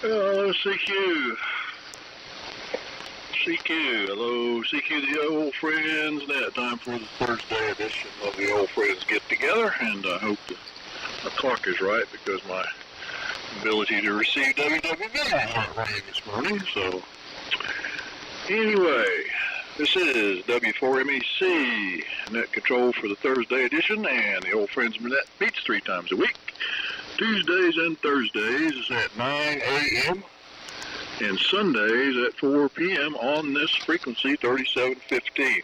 CQ. Hello, CQ, the old friends. Now, time for the Thursday edition of the Old Friends Get Together, and I hope the clock is right because my ability to receive WWV is not right this morning. So, anyway, this is W4MEC, net control for the Thursday edition, and the Old Friends Net meets 3 times a week, Tuesdays and Thursdays at 9 a.m., and Sundays at 4 p.m. on this frequency, 3715.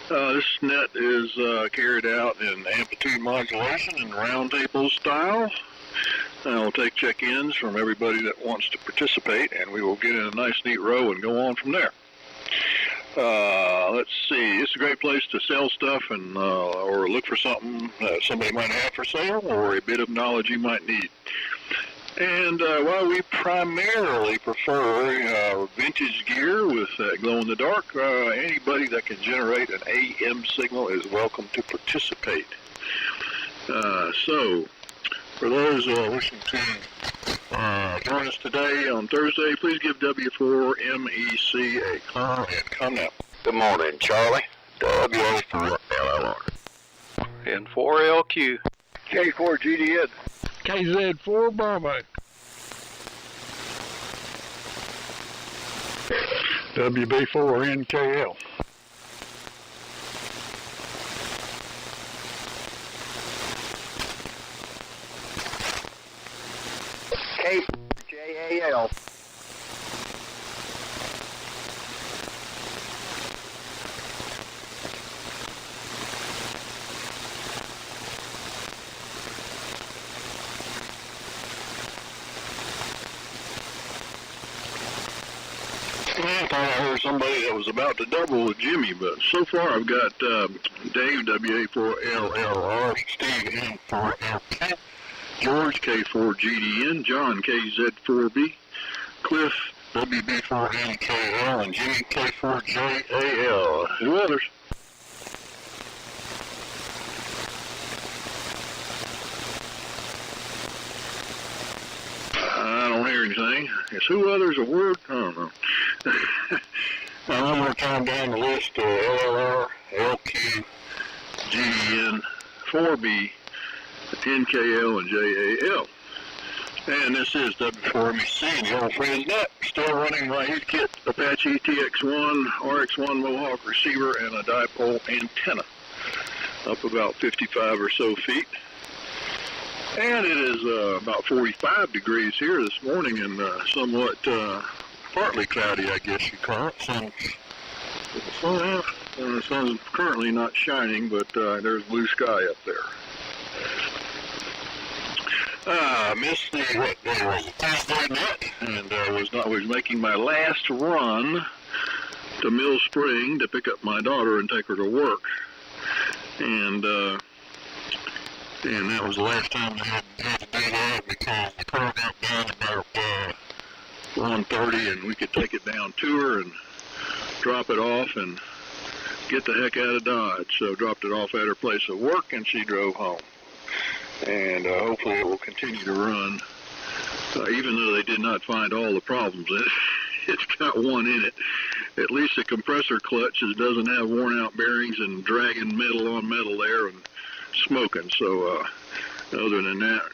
This net is carried out in amplitude modulation and roundtable style. I'll take check-ins from everybody that wants to participate, and we will get in a nice, neat row and go on from there. Let's see. It's a great place to sell stuff and or look for something somebody might have for sale, or a bit of knowledge you might need. And while we primarily prefer vintage gear with glow-in-the-dark, anybody that can generate an AM signal is welcome to participate. So, for those wishing to join us today on Thursday, please give W4MEC a call and comment. Good morning, Charlie. W4LLR. N4LQ. K4GDN. KZ4 Bravo. WB4NKL. K4JAL. I thought I heard somebody that was about to double with Jimmy, but so far I've got Dave, WA4LLR, Steve, N4LK, George, K4GDN, John, KZ4B, Cliff, WB4NKL, and Jimmy, K4JAL. Who others? I don't hear anything. Is who others a word? I don't know. Now, one more time down the list, LLR, LQ, GDN, 4B, NKL, and JAL. And this is W4MEC and the Old Friends Net. Still running my heat kit Apache TX1, RX1 Mohawk receiver, and a dipole antenna. Up about 55 or so feet. And it is about 45 degrees here this morning, and somewhat partly cloudy, I guess you call it. The sun's currently not shining, but there's blue sky up there. Missed the Thursday net, and was making my last run to Mill Spring to pick up my daughter and take her to work, and that was the last time I had to do that because the car got down about 1:30, and we could take it down to her and drop it off and get the heck out of Dodge. So dropped it off at her place of work, and she drove home. And hopefully it will continue to run, even though they did not find all the problems. It's got one in it. At least the compressor clutch doesn't have worn out bearings and dragging metal on metal there and smoking. So other than that,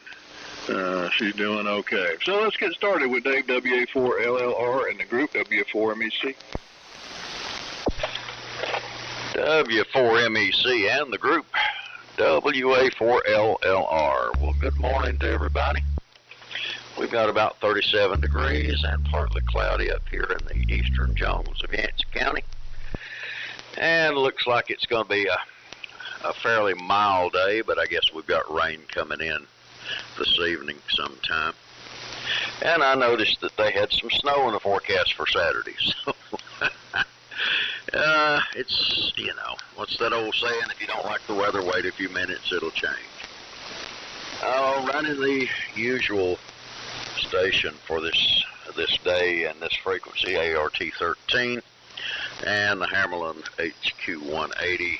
she's doing okay. So let's get started with Dave, WA4LLR, and the group W4MEC. W4MEC and the group WA4LLR. Well, good morning to everybody. We've got about 37 degrees and partly cloudy up here in the eastern jungles of Yancey County. And it looks like it's going to be a fairly mild day, but I guess we've got rain coming in this evening sometime. And I noticed that they had some snow in the forecast for Saturday. So it's, you know, what's that old saying? If you don't like the weather, wait a few minutes, it'll change. Running the usual station for this day and this frequency, ART13, and the Hammerlin HQ180,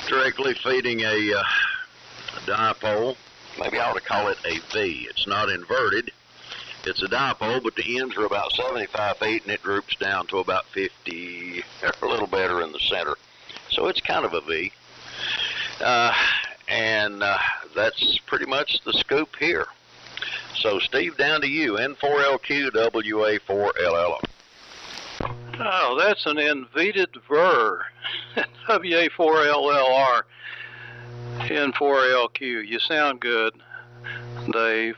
directly feeding a dipole maybe I ought to call it a V. It's not inverted. It's a dipole, but the ends are about 75 feet, and it groups down to about 50, a little better in the center. So it's kind of a V. And that's pretty much the scoop here. So, Steve, down to you. N4LQ, WA4LLR. Oh, that's an inverted VER. WA4LLR, N4LQ. You sound good, Dave.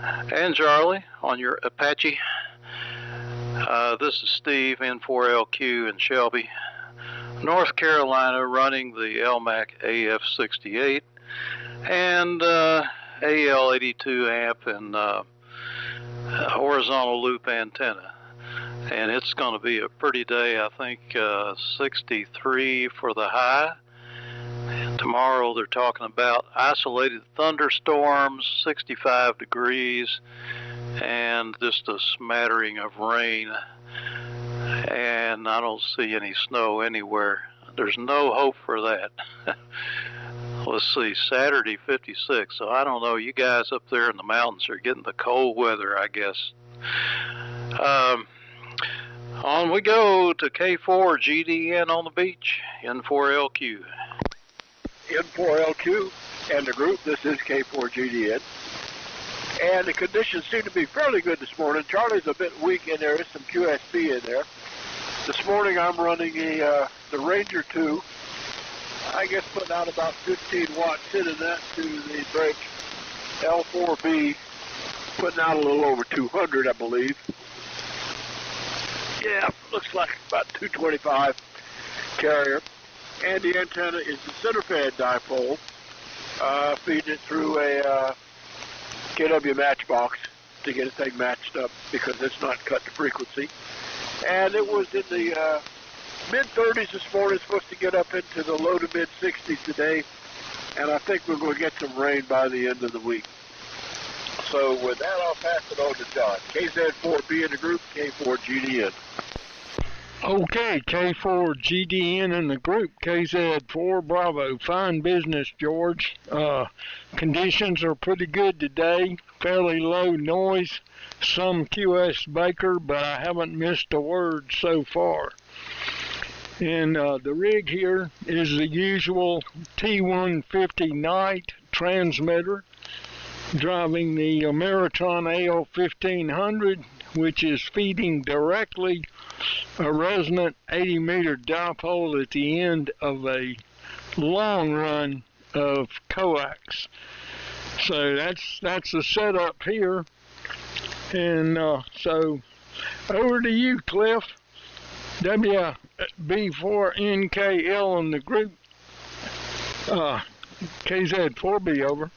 And Charlie on your Apache. This is Steve, N4LQ in Shelby, North Carolina, running the Elmac AF-68 and AL82 amp and horizontal loop antenna. And it's going to be a pretty day. I think 63 for the high. Tomorrow they're talking about isolated thunderstorms, 65 degrees, and just a smattering of rain. And I don't see any snow anywhere. There's no hope for that. Let's see, Saturday 56. So I don't know, you guys up there in the mountains are getting the cold weather, I guess. On we go to K4 GDN on the beach, N4LQ. N4LQ and the group, this is K4GDN. And the conditions seem to be fairly good this morning. Charlie's a bit weak in there. There's some QSB in there. This morning I'm running the Ranger 2. I guess putting out about 15 watts, sending that to the bridge L4B, putting out a little over 200, I believe. Yeah, looks like about 225 carrier. And the antenna is the center fed dipole, feeding it through a KW matchbox to get the thing matched up because it's not cut to frequency. And it was in the mid-30s this morning, supposed to get up into the low to mid-60s today. And I think we're going to get some rain by the end of the week. So with that, I'll pass it on to John. KZ4B in the group, K4GDN. Okay, K4GDN in the group, KZ4 Bravo. Fine business, George. Conditions are pretty good today. Fairly low noise. Some QS Baker, but I haven't missed a word so far. And the rig here is the usual T150 Night transmitter, driving the Ameritron AL-1500, which is feeding directly a resonant 80-meter dipole at the end of a long run of coax. So that's the setup here. And so over to you, Cliff. WB4NKL in the group. KZ4B over.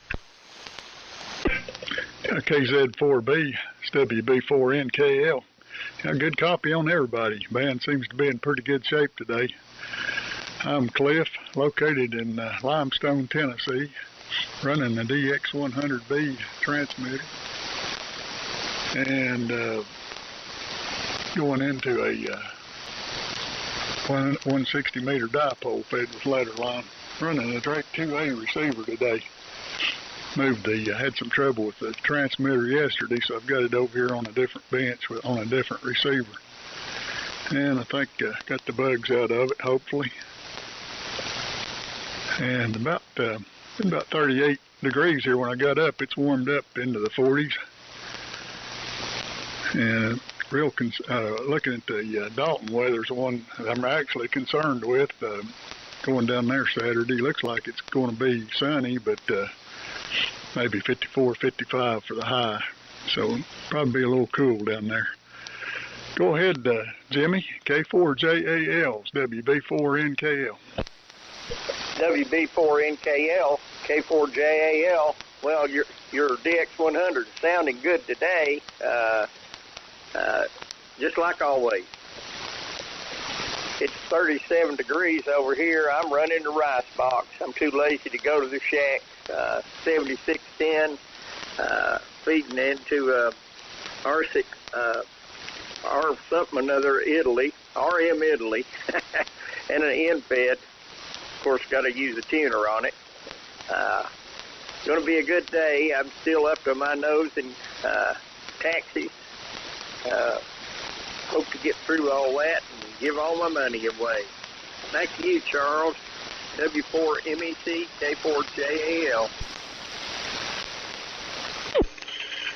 KZ4B, it's WB4NKL. Got a good copy on everybody. Band seems to be in pretty good shape today. I'm Cliff, located in Limestone, Tennessee, running the DX100B transmitter and going into a 160-meter dipole fed with ladder line, running a Drake 2A receiver today. Had some trouble with the transmitter yesterday, so I've got it over here on a different bench on a different receiver. And I think got the bugs out of it, hopefully. And about 38 degrees here when I got up. It's warmed up into the 40s. And looking at the Dalton weather's the one I'm actually concerned with. Going down there Saturday, looks like it's going to be sunny, but maybe 54, 55 for the high. So probably be a little cool down there. Go ahead, Jimmy. K4JAL, WB4NKL. WB4NKL, K4JAL. Well, your DX100 is sounding good today, just like always. It's 37 degrees over here. I'm running the rice box. I'm too lazy to go to the shack. 7610, feeding into R6, R something another Italy, RM Italy, and an end fed. Of course, got to use a tuner on it. going to be a good day. I'm still up to my nose in taxis. Hope to get through all that and give all my money away. Back to you, Charles. W4MEC, K4JAL.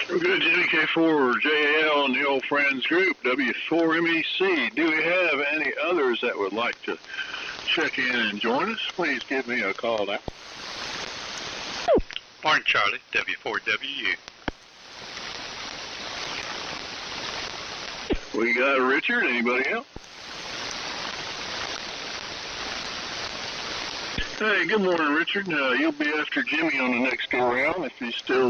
We're good, Jimmy. K4JAL and the old friends group, W4MEC. Do we have any others that would like to check in and join us? Please give me a call now. Morning, Charlie, W4WU. We got Richard. Anybody else? Hey, good morning, Richard. You'll be after Jimmy on the next go round if he's still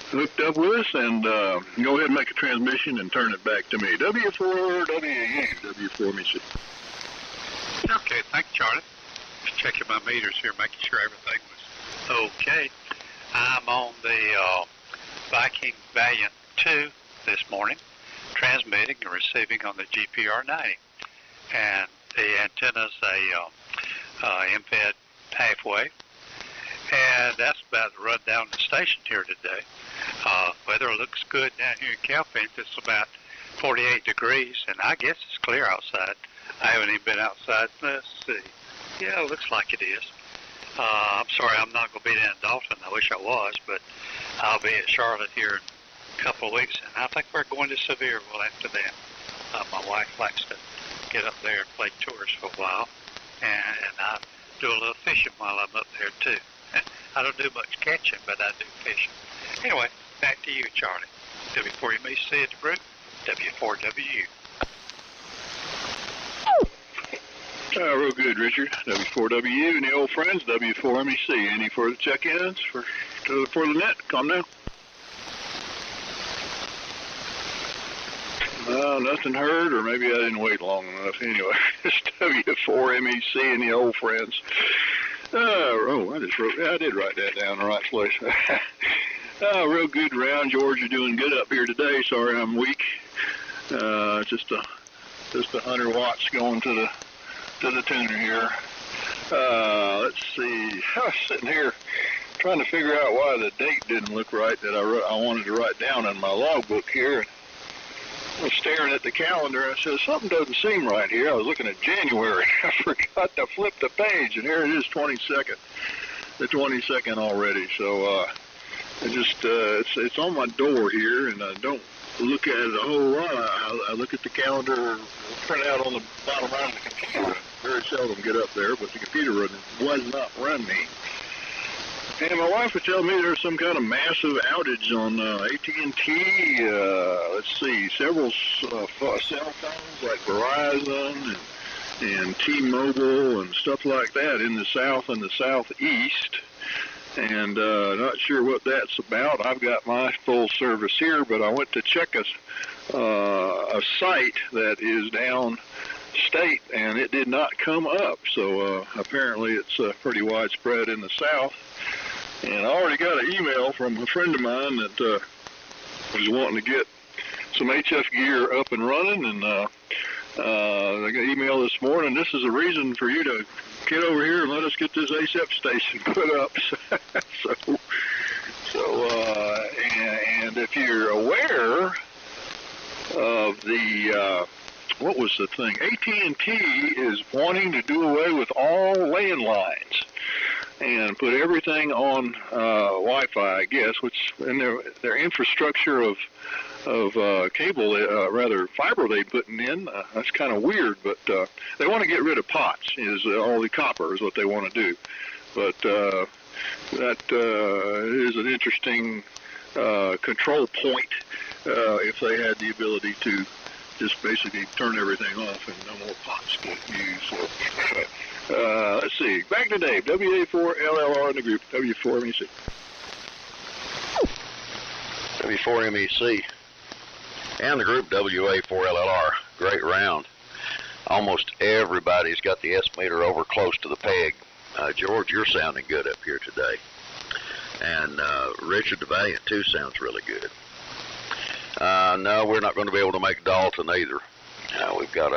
hooked up with us, and go ahead and make a transmission and turn it back to me. W4WU, W4MEC. Okay, thank you, Charlie. Just checking my meters here, making sure everything was okay. I'm on the Viking Valiant 2 this morning, transmitting and receiving on the GPR-90. And the antenna's a MFED halfway. And that's about the rundown of the station here today. Weather looks good down here in Calpine. It's about 48 degrees, and I guess it's clear outside. I haven't even been outside. Let's see. Yeah, it looks like it is. I'm sorry I'm not going to be down in Dalton. I wish I was, but I'll be at Charlotte here in a couple of weeks, and I think we're going to Sevierville after that. My wife likes to get up there and play tours for a while, and I do a little fishing while I'm up there, too. I don't do much catching, but I do fishing. Anyway, back to you, Charlie. W4MEC at the group, W4WU. Real good, Richard. W4WU and the old friends, W4MEC. Any further check-ins for the net? Come now. Nothing heard, or maybe I didn't wait long enough. Anyway, it's W4MEC and the old friends. I did write that down in the right place. Real good round, George. You're doing good up here today. Sorry I'm weak. Just 100 watts going to the tuner here. Let's see. I was sitting here trying to figure out why the date didn't look right that I wanted to write down in my logbook here. I was staring at the calendar, and I said, something doesn't seem right here. I was looking at January. I forgot to flip the page, and here it is, 22nd. The 22nd already. So it's on my door here, and I don't look at it a whole lot. I look at the calendar, print out on the bottom right of the computer. I very seldom get up there, but the computer was not running. And my wife was telling me there's some kind of massive outage on AT&T. Let's see, several cell phones like Verizon and T-Mobile and stuff like that in the south and the southeast. And not sure what that's about. I've got my full service here, but I went to check a site that is down state, and it did not come up. So apparently it's pretty widespread in the south. And I already got an email from a friend of mine that was wanting to get some HF gear up and running, and I got an email this morning. This is a reason for you to get over here and let us get this ASEP station put up. And if you're aware of the what was the thing? AT&T is wanting to do away with all landlines and put everything on Wi-Fi, I guess, which in their infrastructure of cable, rather fiber they're putting in. That's kind of weird, but they want to get rid of POTS, is all the copper is what they want to do. But that is an interesting control point if they had the ability to just basically turn everything off and no more POTS get used. So, let's see. Back to Dave. WA4LLR in the group. W4MEC. W4MEC and the group WA4LLR. Great round. Almost everybody's got the S meter over close to the peg. George, you're sounding good up here today. And Richard the Valiant, too, sounds really good. No, we're not going to be able to make Dalton either. We've got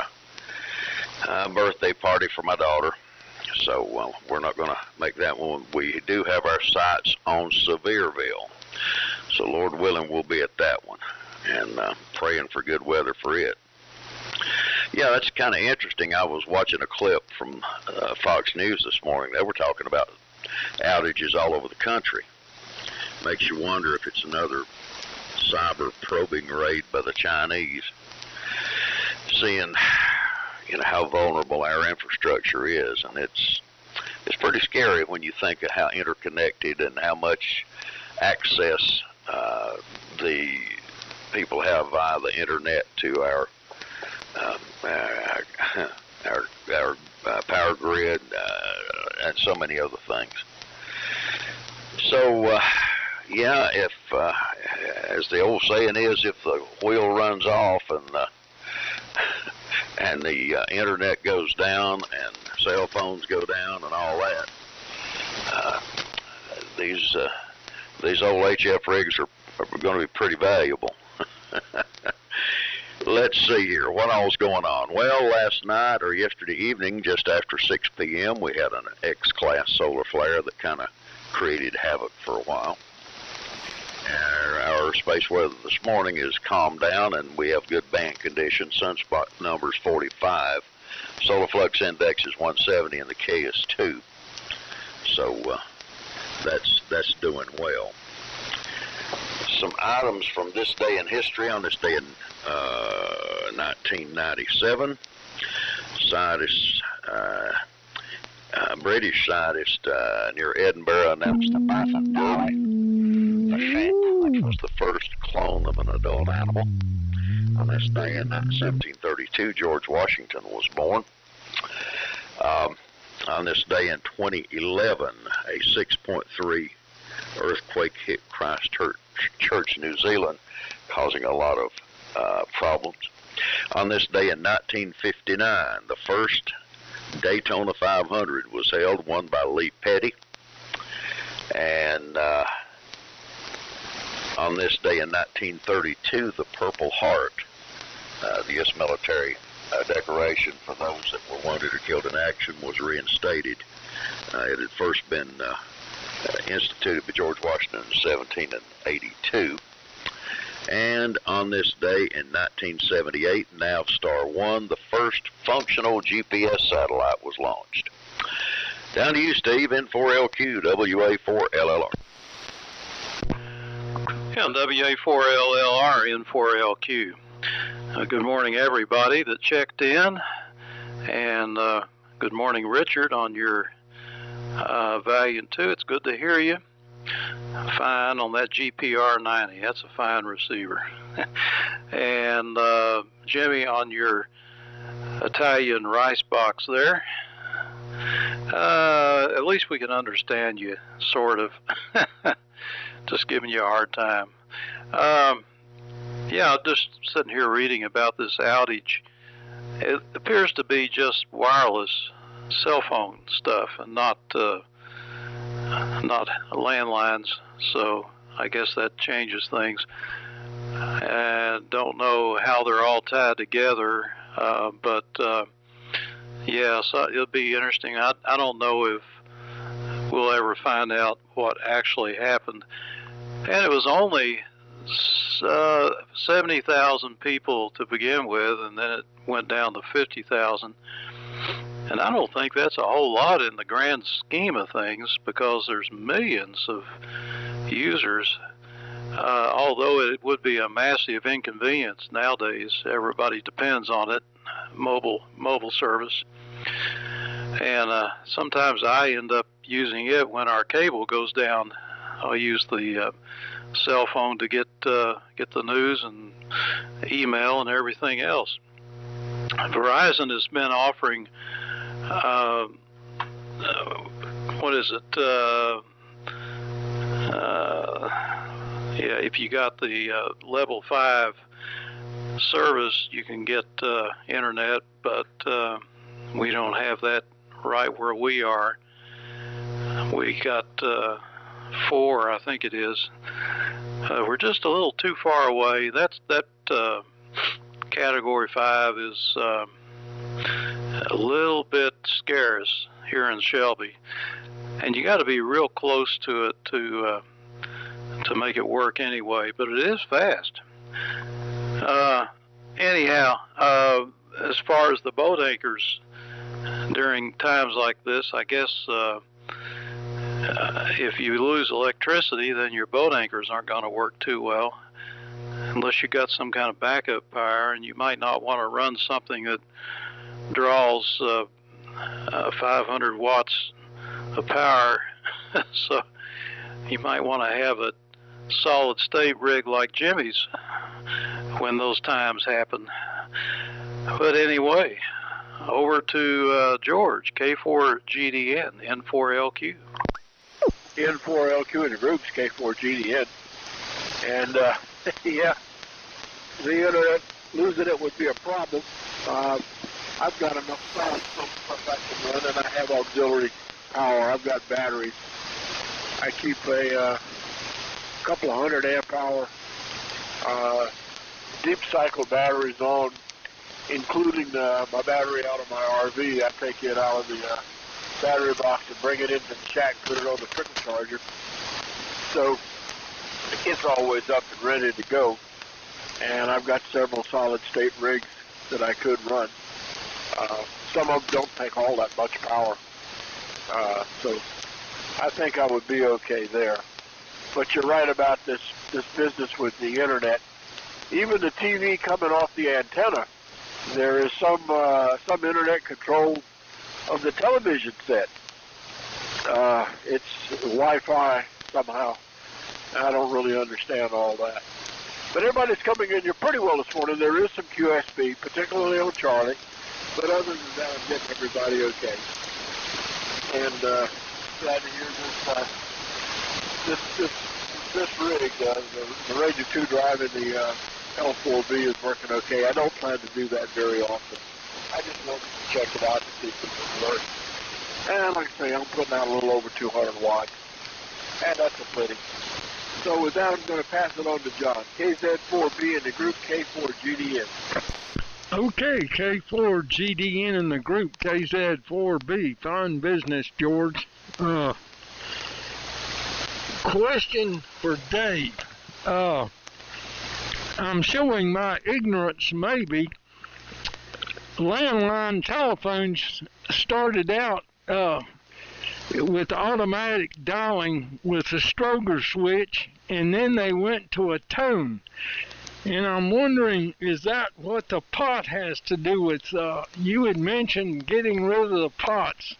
a birthday party for my daughter, So we're not going to make that one. We do have our sights on Sevierville. So Lord willing, we'll be at that one, and praying for good weather for it. Yeah, that's kind of interesting. I was watching a clip from Fox News this morning. They were talking about outages all over the country. Makes you wonder if it's another cyber probing raid by the Chinese. Seeing, how vulnerable our infrastructure is, and it's pretty scary when you think of how interconnected and how much access the people have via the internet to our power grid and so many other things. So if as the old saying is, if the wheel runs off and the internet goes down and cell phones go down and all that, these old HF rigs are going to be pretty valuable. Let's see here, what all's going on? Well, last night or yesterday evening, just after 6 p.m., we had an X-class solar flare that kind of created havoc for a while. Our space weather this morning is calmed down, and we have good band conditions. Sunspot number's 45. Solar flux index is 170, and the K is 2. So that's doing well. Some items from this day in history. On this day in 1997, British scientist near Edinburgh announced the birth of Dolly, the sheep, which was the first clone of an adult animal. On this day in 1732, George Washington was born. On this day in 2011, a 6.3 earthquake hit Christchurch, New Zealand, causing a lot of problems. On this day in 1959, the first Daytona 500 was held, won by Lee Petty. And on this day in 1932, the Purple Heart, the U.S. military decoration for those that were wounded or killed in action, was reinstated. It had first been instituted by George Washington in 1782. And on this day in 1978, Navstar 1, the first functional GPS satellite, was launched. Down to you, Steve, N4LQ, WA4LLR. Yeah, WA4LLR, N4LQ. Good morning, everybody that checked in, and good morning, Richard, on your Valiant 2. It's good to hear you. Fine on that GPR 90. That's a fine receiver. And Jimmy, on your Italian rice box there. At least we can understand you, sort of. Just giving you a hard time. Yeah, just sitting here reading about this outage. It appears to be just wireless cell phone stuff and not landlines, so I guess that changes things. I don't know how they're all tied together, but yeah, so it'll be interesting. I don't know if we'll ever find out what actually happened. And it was only 70,000 people to begin with, and then it went down to 50,000. And I don't think that's a whole lot in the grand scheme of things, because there's millions of users. Although it would be a massive inconvenience nowadays, everybody depends on it, mobile service. And sometimes I end up using it when our cable goes down. I'll use the cell phone to get the news and email and everything else. Verizon has been offering what is it? Yeah, if you got the level 5 service, you can get internet, but we don't have that right where we are. We got 4, I think it is. We're just a little too far away. That category 5 is a little bit scarce here in Shelby, and you got to be real close to it to make it work anyway. But it is fast. Anyhow, as far as the boat anchors during times like this, I guess if you lose electricity, then your boat anchors aren't going to work too well, unless you got some kind of backup power, and you might not want to run something that draws 500 watts of power. So you might want to have a solid state rig like Jimmy's when those times happen. But anyway, over to George, K4GDN, N4LQ. N4LQ in the groups, K4GDN. And, yeah, the internet, losing it would be a problem. I've got enough power I can run, and I have auxiliary power. I've got batteries. I keep a couple of 100 amp hour deep cycle batteries on, including my battery out of my RV. I take it out of the battery box and bring it into the shack, put it on the trickle charger. So it's always up and ready to go. And I've got several solid state rigs that I could run. Some of them don't take all that much power. So I think I would be okay there. But you're right about this business with the internet. Even the TV coming off the antenna, there is some internet control of the television set. It's Wi-Fi somehow. I don't really understand all that. But everybody's coming in here pretty well this morning. There is some QSB, particularly on Charlie. But other than that, I'm getting everybody okay. And glad to hear this rig, the Ranger 2 drive in the L4B is working okay. I don't plan to do that very often. I just wanted to check it out to see if it would work. And like I say, I'm putting out a little over 200 watts. And that's a plenty. So with that, I'm going to pass it on to John. KZ4B in the group, K4GDN. Okay, K4GDN in the group, KZ4B. Fine business, George. Question for Dave. I'm showing my ignorance, maybe. Landline telephones started out with automatic dialing with a Stroger switch, and then they went to a tone. And I'm wondering, is that what the pot has to do with? You had mentioned getting rid of the pots.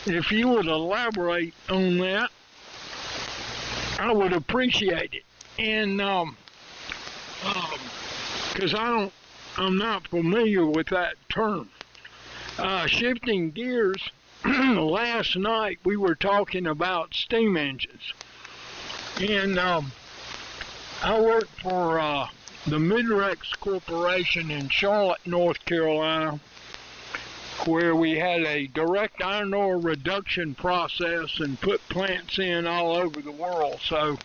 If you would elaborate on that, I would appreciate it. And because I'm not familiar with that term. Shifting gears, last night we were talking about steam engines. And I work for the Midrex Corporation in Charlotte, North Carolina, where we had a direct iron ore reduction process and put plants in all over the world. So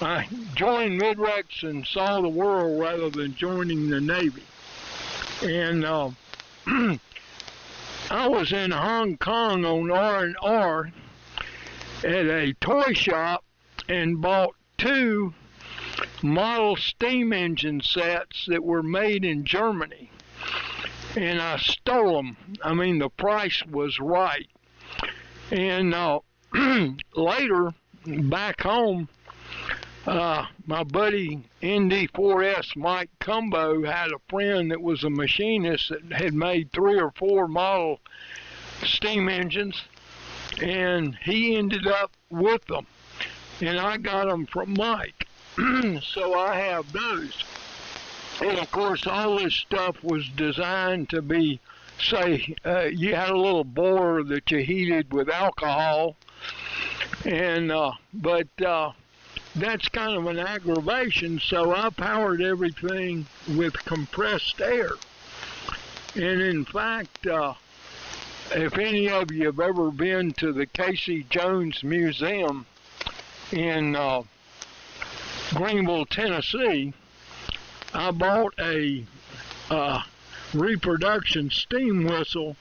I joined Midrex and saw the world rather than joining the Navy. And I was in Hong Kong on R&R at a toy shop and bought 2 model steam engine sets that were made in Germany. And I stole them. I mean, the price was right. And later, back home, my buddy ND4S Mike Cumbo had a friend that was a machinist that had made 3 or 4 model steam engines, and he ended up with them. And I got them from Mike. So I have those. And of course, all this stuff was designed to be, say, you had a little boiler that you heated with alcohol, and but that's kind of an aggravation. So I powered everything with compressed air. And in fact, if any of you have ever been to the Casey Jones Museum in Greenville, Tennessee, I bought a reproduction steam whistle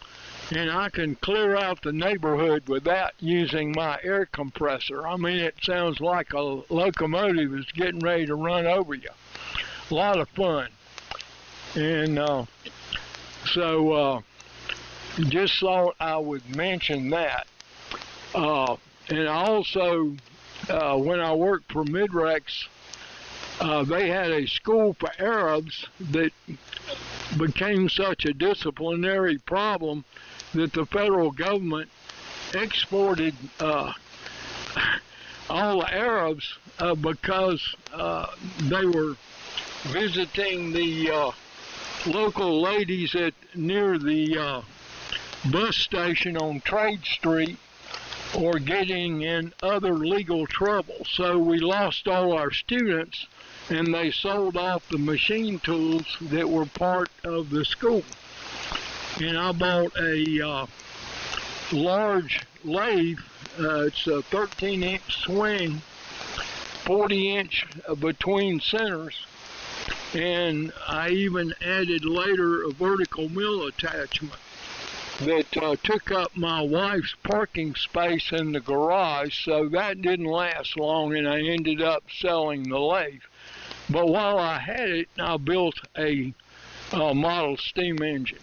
and I can clear out the neighborhood without using my air compressor. I mean, it sounds like a locomotive is getting ready to run over you. A lot of fun. And just thought I would mention that. And I also, when I worked for Midrex, they had a school for Arabs that became such a disciplinary problem that the federal government exported all the Arabs because they were visiting the local ladies near the bus station on Trade Street or getting in other legal trouble. So we lost all our students, and they sold off the machine tools that were part of the school. And I bought a large lathe. It's a 13-inch swing, 40-inch between centers, and I even added later a vertical mill attachment that took up my wife's parking space in the garage, so that didn't last long, and I ended up selling the lathe. But while I had it, I built a model steam engine.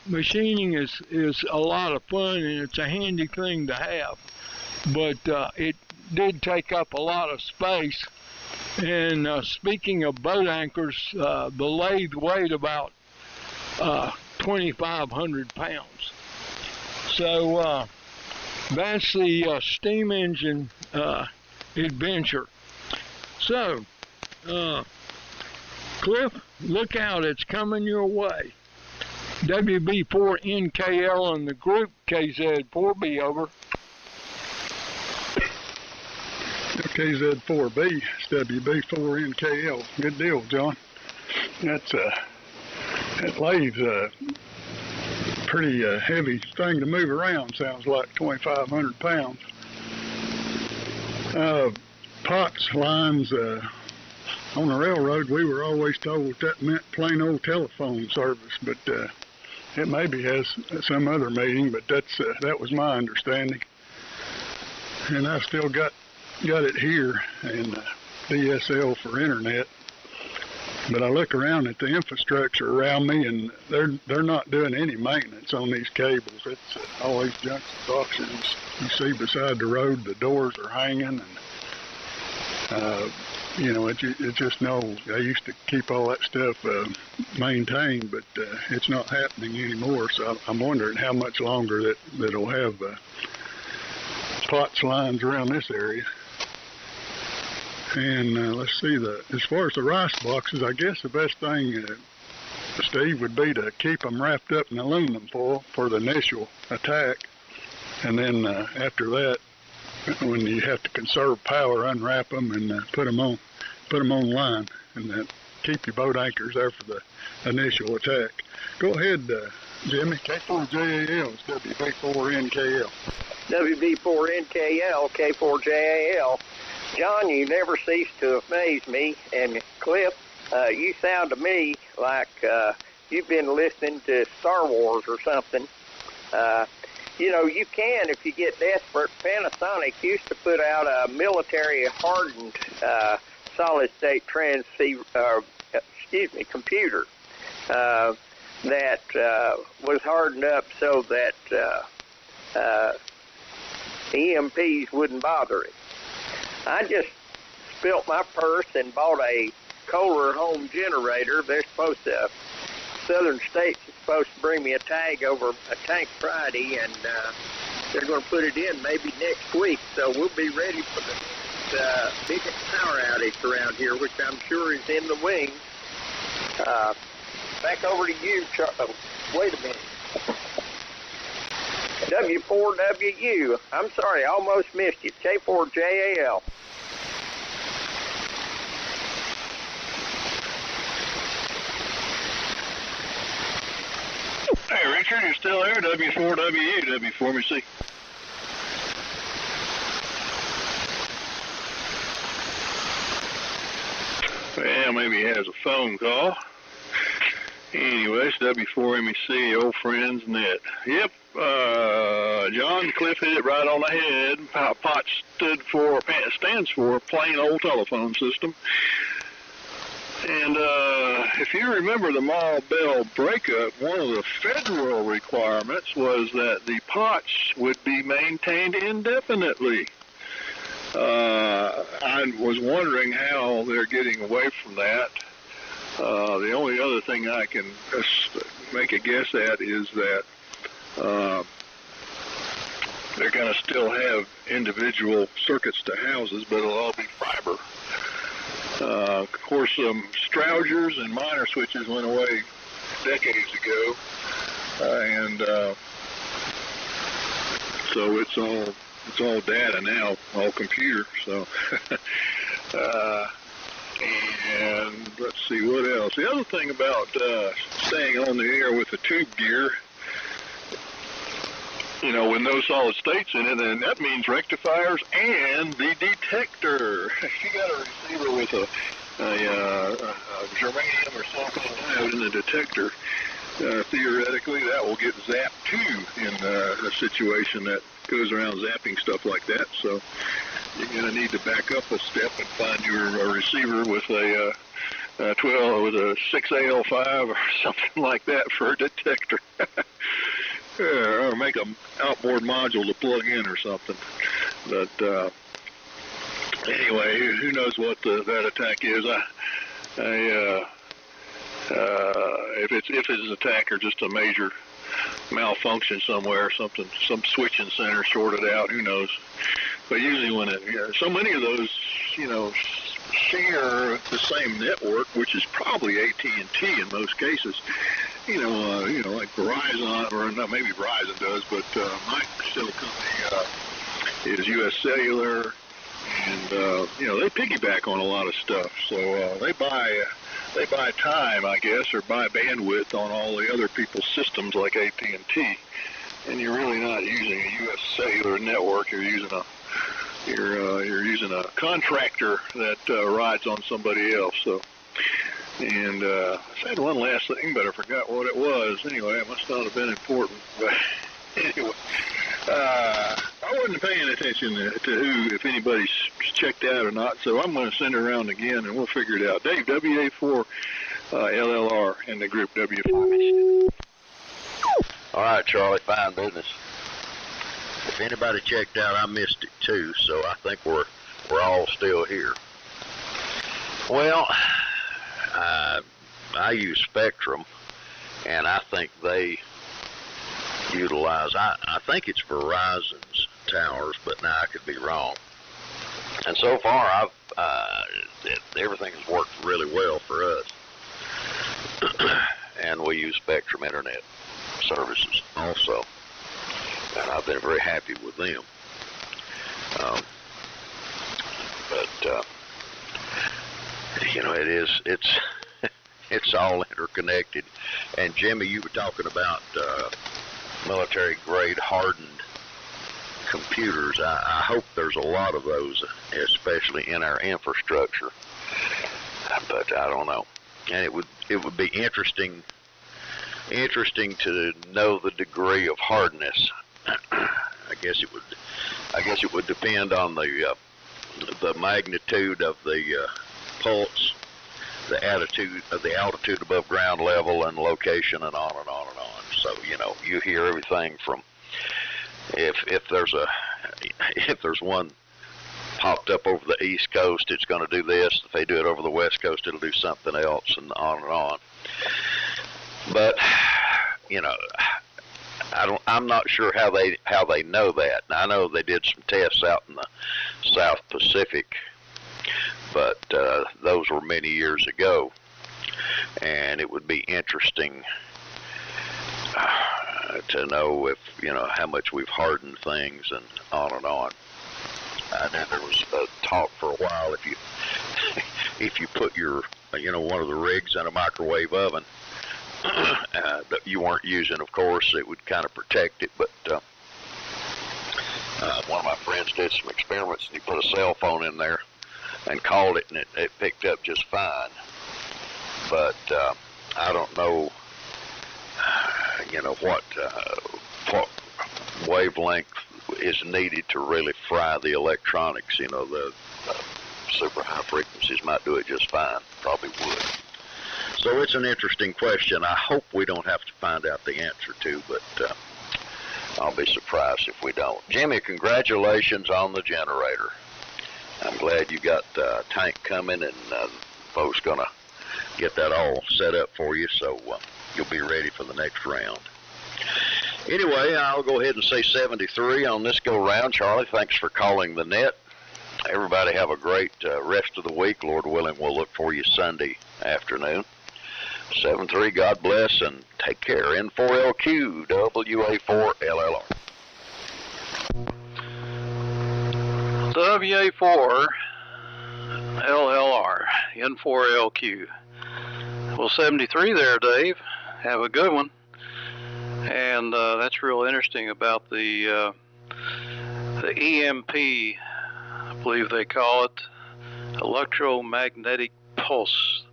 Machining is a lot of fun, and it's a handy thing to have, but it did take up a lot of space. And speaking of boat anchors, the lathe weighed about 2,500 pounds. So that's the steam engine adventure. So, Cliff, look out, it's coming your way. WB4NKL in the group, KZ4B, over. KZ4B, it's WB4NKL. Good deal, John. That lathe's a pretty heavy thing to move around. Sounds like 2,500 pounds. POTS lines on the railroad, we were always told that meant plain old telephone service, but it maybe has some other meaning, but that was my understanding. And I've still got it here in DSL for internet. But I look around at the infrastructure around me, and they're not doing any maintenance on these cables. It's all these junction boxes you see beside the road. The doors are hanging, and it's just no. I used to keep all that stuff maintained, but it's not happening anymore. So I'm wondering how much longer that'll have POTS lines around this area. And let's see, as far as the rice boxes, I guess the best thing, Steve, would be to keep them wrapped up in aluminum foil for the initial attack. And then after that, when you have to conserve power, unwrap them and put them on line, and keep your boat anchors there for the initial attack. Go ahead, Jimmy. K4JAL is WB4NKL. WB4NKL, K4JAL. John, you never cease to amaze me, and Cliff, you sound to me like you've been listening to Star Wars or something. You can, if you get desperate. Panasonic used to put out a military-hardened solid-state computer that was hardened up so that EMPs wouldn't bother it. I just spilt my purse and bought a Kohler home generator. They're supposed to, Southern States is supposed to bring me a tag over a tank Friday, and they're going to put it in maybe next week. So we'll be ready for the biggest power outage around here, which I'm sure is in the wings. Back over to you, wait a minute. W4WU. I'm sorry, I almost missed you. K4JAL. Hey, Richard, you still there? W4WU, W4MC. Well, maybe he has a phone call. Anyway, it's W4MEC, old friends net. Yep, John Cliff hit it right on the head. POT stands for plain old telephone system. And if you remember the Mall Bell breakup, one of the federal requirements was that the POTS would be maintained indefinitely. I was wondering how they're getting away from that. The only other thing I can make a guess at is that they're going to still have individual circuits to houses, but it'll all be fiber. Of course, Strougers and minor switches went away decades ago, and so it's all data now, all computer. So. And let's see what else. The other thing about staying on the air with the tube gear, you know, with no solid states in it, and that means rectifiers and the detector. If you got a receiver with a germanium or silicon diode in the detector, theoretically that will get zapped too in a situation that goes around zapping stuff like that. So you're going to need to back up a step and find your receiver with a 6AL5 or something like that for a detector. Or make an outboard module to plug in or something. But anyway, who knows what that attack is? If it's an attack or just a major malfunction somewhere, something, some switching center shorted out, who knows? But usually when so many of those, you know, share the same network, which is probably AT&T in most cases. You know, like Verizon, or not, maybe Verizon does, but my cell company is U.S. Cellular, and you know, they piggyback on a lot of stuff. So they buy time, I guess, or buy bandwidth on all the other people's systems like AT&T. And you're really not using a U.S. Cellular network. You're using a contractor that rides on somebody else. So. And I said one last thing, but I forgot what it was. Anyway, it must not have been important. But anyway, I wasn't paying attention to who, if anybody's checked out or not, so I'm going to send it around again, and we'll figure it out. Dave, WA4 LLR in the group W5. All right, Charlie, fine business. If anybody checked out, I missed it too, so I think we're all still here. Well, I use Spectrum, and I think they utilize, I think it's Verizon's towers, but now I could be wrong. And so far, everything has worked really well for us. And we use Spectrum Internet services also, and I've been very happy with them. But you know, it's all interconnected. And Jimmy, you were talking about military grade hardened computers. I hope there's a lot of those, especially in our infrastructure. But I don't know. And it would be interesting to know the degree of hardness. I guess it would depend on the magnitude of the pulse, the altitude above ground level, and location, and on and on and on. So, you know, you hear everything from if there's one popped up over the East Coast, it's going to do this. If they do it over the West Coast, it'll do something else, and on and on. But, you know, I'm not sure how they know that. Now, I know they did some tests out in the South Pacific, but those were many years ago, and it would be interesting to know if, you know, how much we've hardened things, and on and on. I know there was a talk for a while, if you put your, you know, one of the rigs in a microwave oven that you weren't using, of course, it would kind of protect it. But one of my friends did some experiments, and he put a cell phone in there and called it, and it picked up just fine. But I don't know what wavelength is needed to really fry the electronics. The super high frequencies might do it just fine, probably would. So it's an interesting question. I hope we don't have to find out the answer to, but I'll be surprised if we don't. Jimmy, congratulations on the generator. I'm glad you got the tank coming, and folks gonna get that all set up for you, so you'll be ready for the next round. Anyway, I'll go ahead and say 73 on this go-round. Charlie, thanks for calling the net. Everybody have a great rest of the week. Lord willing, we'll look for you Sunday afternoon. 7-3, God bless, and take care. N4LQ, WA4LLR. WA4 LLR, N4LQ. Well, 73 there, Dave. Have a good one. And that's real interesting about the EMP, I believe they call it, electromagnetic pulse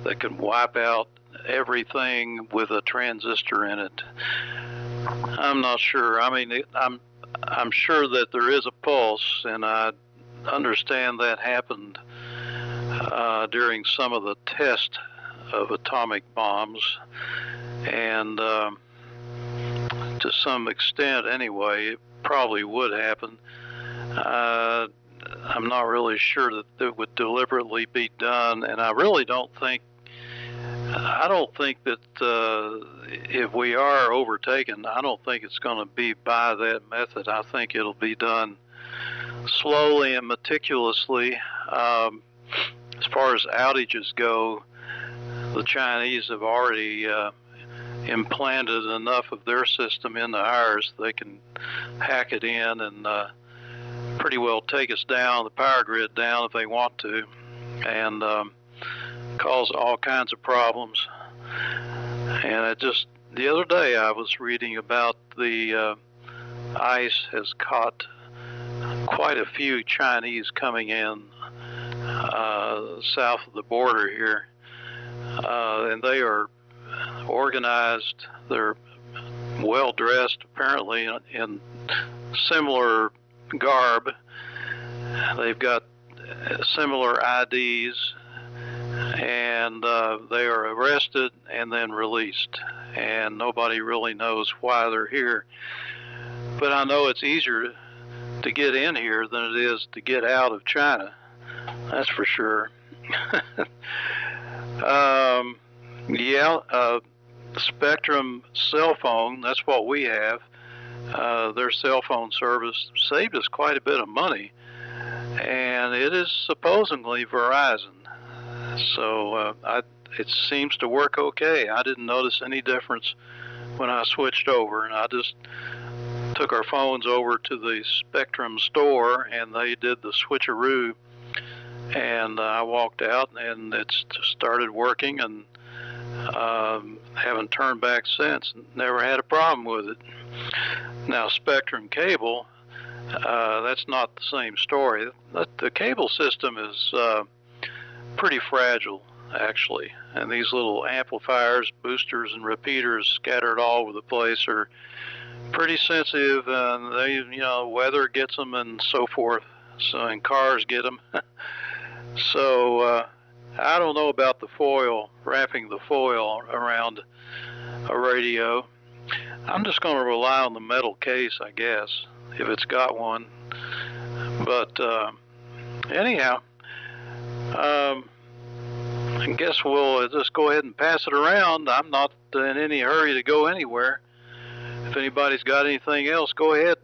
that can wipe out everything with a transistor in it. I'm not sure. I mean, I'm sure that there is a pulse, and I understand that happened during some of the test of atomic bombs, and to some extent anyway, it probably would happen. I'm not really sure that it would deliberately be done, and I really don't think that if we are overtaken, I don't think it's going to be by that method. I think it'll be done slowly and meticulously. As far as outages go, the Chinese have already implanted enough of their system into ours. They can hack it in and pretty well take us down, the power grid down if they want to, and cause all kinds of problems. And the other day I was reading about the ICE has caught quite a few Chinese coming in south of the border here, and they are organized. They're well dressed, apparently, in similar garb. They've got similar IDs, and they are arrested and then released, and nobody really knows why they're here. But I know it's easier to get in here than it is to get out of China. That's for sure. Spectrum cell phone, that's what we have. Their cell phone service saved us quite a bit of money, and it is supposedly Verizon. So it seems to work okay. I didn't notice any difference when I switched over, and I just took our phones over to the Spectrum store, and they did the switcheroo, and I walked out, and it started working, and haven't turned back since. Never had a problem with it. Now, Spectrum cable, that's not the same story. The cable system is pretty fragile, actually, and these little amplifiers, boosters, and repeaters scattered all over the place are pretty sensitive, and they, weather gets them and so forth. And cars get them. So I don't know about the foil, wrapping the foil around a radio. I'm just going to rely on the metal case, I guess, if it's got one. But anyhow, I guess we'll just go ahead and pass it around. I'm not in any hurry to go anywhere. If anybody's got anything else, go ahead.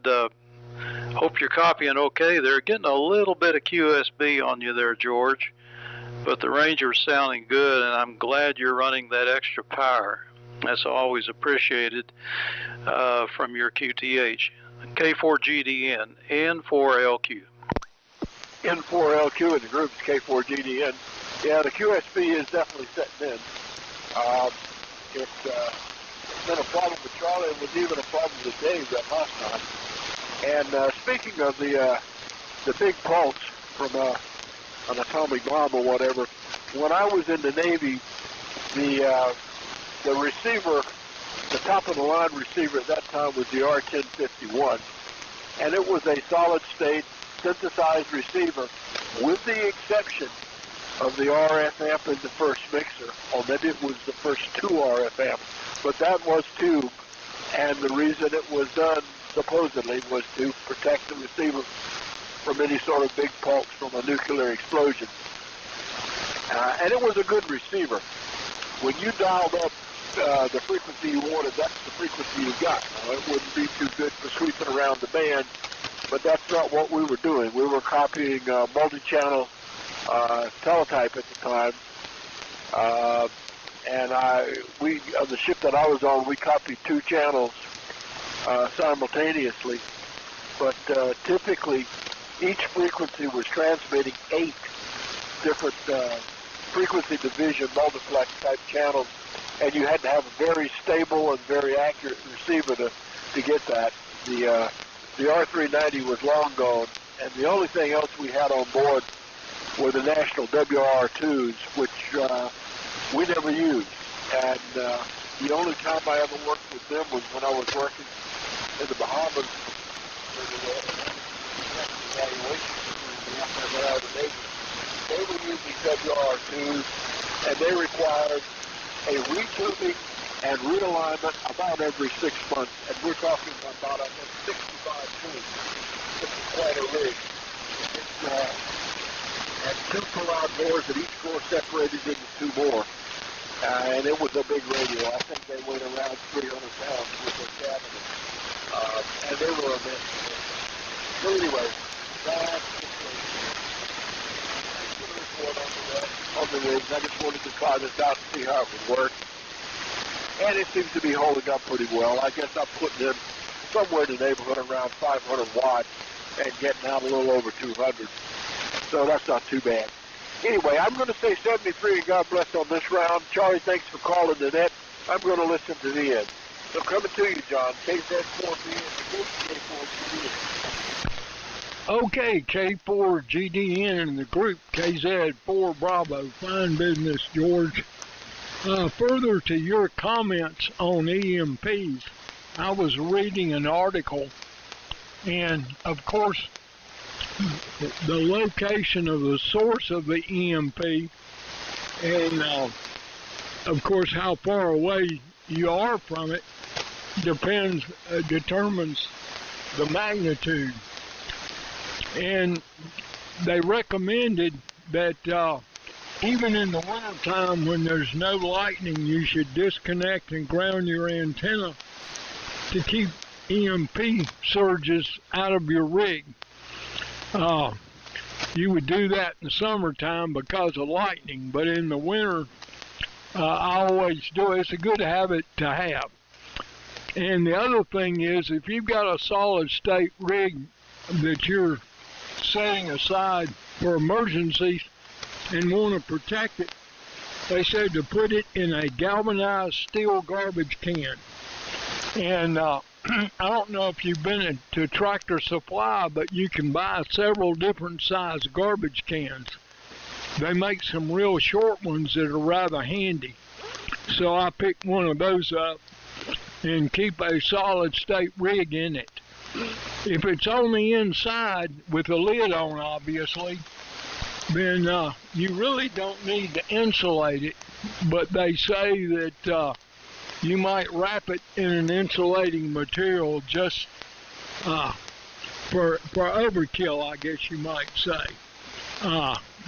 Hope you're copying okay. They're getting a little bit of QSB on you there, George, but the Ranger's sounding good, and I'm glad you're running that extra power. That's always appreciated from your QTH. K4GDN, N4LQ. N4LQ in the group's K4GDN. Yeah, the QSB is definitely setting in. It's been a problem with Charlie, and was even a problem with Dave that last time. And speaking of the big pulse from an atomic bomb or whatever, when I was in the Navy, the receiver the top of the line receiver at that time was the R1051, and it was a solid state synthesized receiver, with the exception of the RF amp in the first mixer, or maybe it was the first two RF amps, but that was tube, and the reason it was done supposedly was to protect the receiver from any sort of big pulse from a nuclear explosion. And it was a good receiver. When you dialed up the frequency you wanted, that's the frequency you got. Now, it wouldn't be too good for sweeping around the band, but that's not what we were doing. We were copying multi-channel teletype at the time, and on the ship that I was on, we copied 2 channels simultaneously, but typically each frequency was transmitting 8 different frequency division multiplex type channels, and you had to have a very stable and very accurate receiver to get that. The R390 was long gone, and the only thing else we had on board were the National WR2s, which we never used. And the only time I ever worked with them was when I was working in the Bahamas for the evaluation after I got out of the Navy. They were using WR2s, and they required a retubing and realignment about every 6 months, and we're talking about, I think, 65 tubes. This is quite a rig. It had 2 pull-out doors, and each door separated into 2 more. And it was a big radio. I think they weighed around 300 pounds with their cabinet. And they were immense. So anyway, that's the report on the rigs. I just wanted to try this out and see how it would work. And it seems to be holding up pretty well. I guess I'm putting in somewhere in the neighborhood around 500 watts and getting out a little over 200. So that's not too bad. Anyway, I'm going to say 73 and God bless on this round. Charlie, thanks for calling the net. I'm going to listen to the end. So coming to you, John, KZ4BN, K4GDN. Okay, K4GDN in the group, KZ4 Bravo. Fine business, George. Further to your comments on EMPs, I was reading an article, and of course, the location of the source of the EMP, and of course how far away you are from it determines the magnitude. And they recommended that even in the wintertime when there's no lightning, you should disconnect and ground your antenna to keep EMP surges out of your rig. You would do that in the summertime because of lightning, but in the winter, I always do it. It's a good habit to have. And the other thing is, if you've got a solid state rig that you're setting aside for emergencies and want to protect it, they said to put it in a galvanized steel garbage can. And I don't know if you've been to Tractor Supply, but you can buy several different size garbage cans. They make some real short ones that are rather handy. So I picked one of those up and keep a solid state rig in it. If it's only inside with the lid on, obviously, then you really don't need to insulate it. But they say that you might wrap it in an insulating material just for overkill, I guess you might say.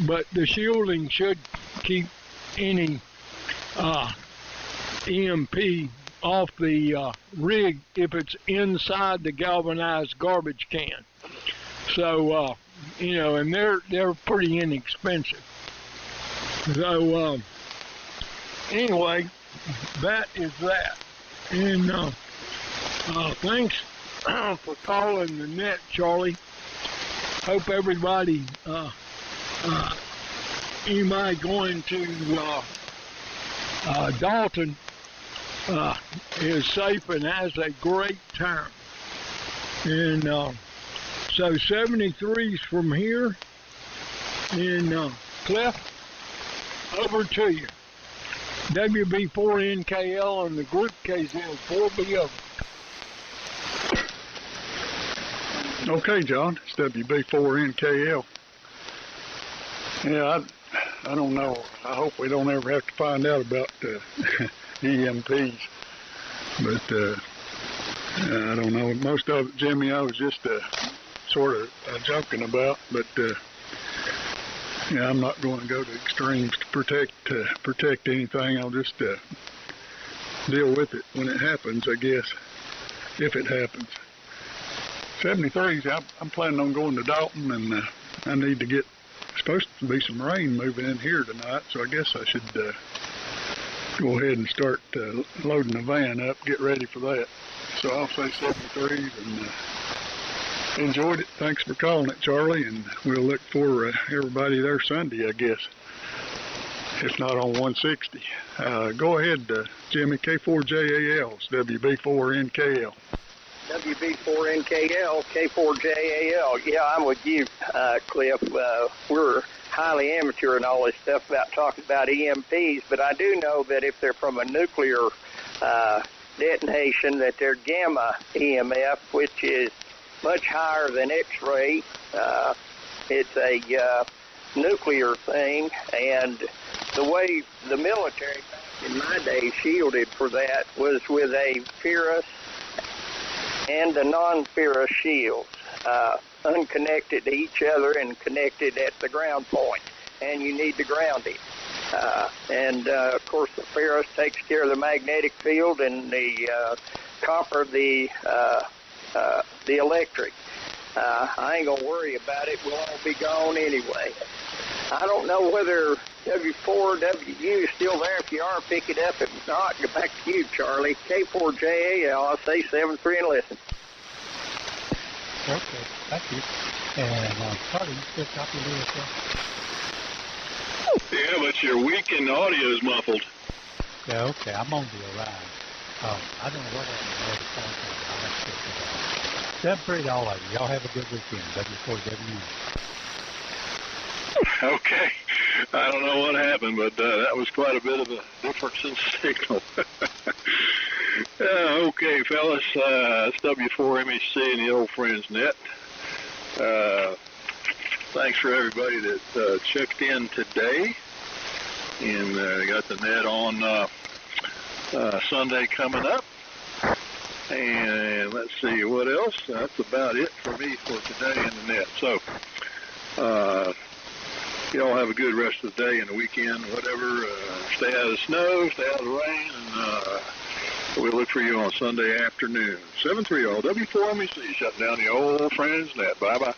But the shielding should keep any EMP off the rig if it's inside the galvanized garbage can. So, you know, and they're pretty inexpensive. So, anyway, that is that. And thanks for calling the net, Charlie. Hope everybody, anybody going to Dalton is safe and has a great time. And so 73's from here. And Cliff, over to you. WB4NKL and the group KZ4BO. Okay, John, it's WB4NKL. Yeah, I don't know. I hope we don't ever have to find out about EMPs. But I don't know. Most of it, Jimmy, I was just sort of joking about. But yeah, I'm not going to go to extremes to protect anything. I'll just deal with it when it happens, I guess, if it happens. 73s, I'm planning on going to Dalton, and I need to get, supposed to be some rain moving in here tonight, so I guess I should go ahead and start loading the van up, get ready for that. So I'll say 73s, and enjoyed it. Thanks for calling it, Charlie, and we'll look for everybody there Sunday, I guess, if not on 160. Go ahead, Jimmy, K4JAL, it's WB4NKL. WB4NKL, K4JAL. Yeah, I'm with you, Cliff. We're highly amateur and all this stuff about talking about EMPs, but I do know that if they're from a nuclear detonation, that they're gamma EMF, which is much higher than X-ray. It's a nuclear thing, and the way the military back in my day shielded for that was with a ferrous and a non-ferrous shield, unconnected to each other and connected at the ground point, and you need to ground it. Of course, the ferrous takes care of the magnetic field, and the copper the electric. I ain't gonna worry about it. We'll all be gone anyway. I don't know whether W4WU is still there. If you are, pick it up. If not, get back to you, Charlie. K4JAL, I'll say 73 and listen. Okay, thank you. And Charlie, you still copy me as well? Yeah, but your weekend audio is muffled. Yeah, okay, I'm on the arrive. I don't know what happened to the phone call. I'll have to check it out. 73 to all of you. Y'all have a good weekend. W4WU. Okay. I don't know what happened, but that was quite a bit of a difference in signal. Okay, fellas, it's W4MEC and the Old Friends Net. Thanks for everybody that checked in today and got the net on Sunday coming up. And let's see, what else? That's about it for me for today in the net. So, y'all have a good rest of the day and the weekend, whatever. Stay out of the snow, stay out of the rain, and we'll look for you on Sunday afternoon. 730 W4MEC, shutting down the Old Friends Net. Bye-bye.